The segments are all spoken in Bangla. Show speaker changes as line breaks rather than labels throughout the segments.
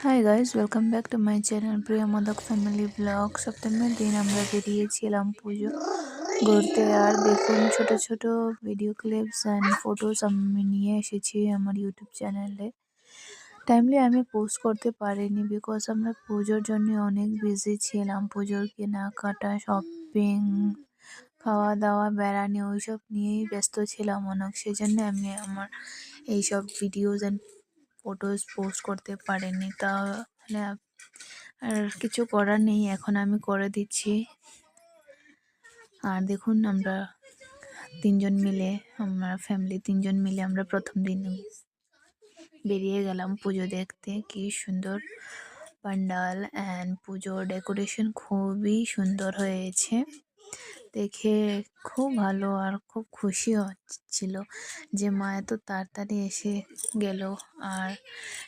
Hi guys, welcome back to my channel প্রিয় মোদক ফ্যামিলি ব্লগ। সপ্তমীর দিন আমরা বেরিয়েছিলাম পুজো ঘুরতে। আর দেখুন, ছোট ছোট ভিডিও ক্লিপস অ্যান্ড ফটোস আমি নিয়ে এসেছি আমার ইউটিউব চ্যানেলে। টাইমলি আমি পোস্ট করতে পারিনি বিকজ আমরা পুজোর জন্য অনেক বিজি ছিলাম। পুজোর কেনাকাটা, শপিং, খাওয়া দাওয়া, বেড়ানি ওইসব নিয়েই ব্যস্ত ছিলাম অনেক। সেজন্য আমি আমার এইসব ভিডিওস অ্যান্ড ফটোস পোস্ট করতে পারিনি। তাহলে আর কিছু করার নেই, এখন আমি করে দিচ্ছি। আর দেখুন, আমরা তিনজন মিলে, আমার ফ্যামিলি তিনজন মিলে আমরা প্রথম দিন বেরিয়ে গেলাম পুজো দেখতে। কি সুন্দর প্যান্ডাল অ্যান্ড পুজোর ডেকোরেশন খুবই সুন্দর হয়েছে, দেখে খুব ভালো আর খুব খুশি হচ্ছিল যে মা এত তাড়াতাড়ি এসে গেল। আর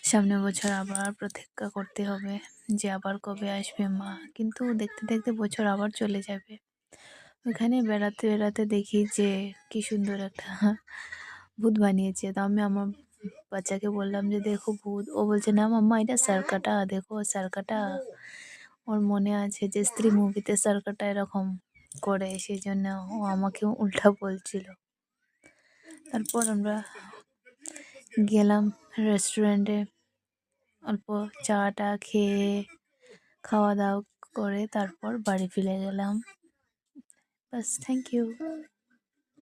সামনের বছর আবার প্রতীক্ষা করতে হবে যে আবার কবে আসবে মা, কিন্তু দেখতে দেখতে বছর আবার চলে যাবে। ওখানে বেড়াতে বেড়াতে দেখি যে কি সুন্দর একটা ভূত বানিয়েছে। তো আমি আমার বাচ্চাকে বললাম যে দেখো ভূত। ও বলছে না মাম্মা, এটা সার্কাটা, দেখো সার্কাটা। ওর মনে আছে যে স্ত্রী মুভিতে সার্কাটা এরকম করে, সেই জন্য ও আমাকে উল্টা বলছিল। তারপর আমরা গেলাম রেস্টুরেন্টে, অল্প চাটা খেয়ে খাওয়া দাওয়া করে তারপর বাড়ি ফিরে গেলাম। বাস, থ্যাংক ইউ।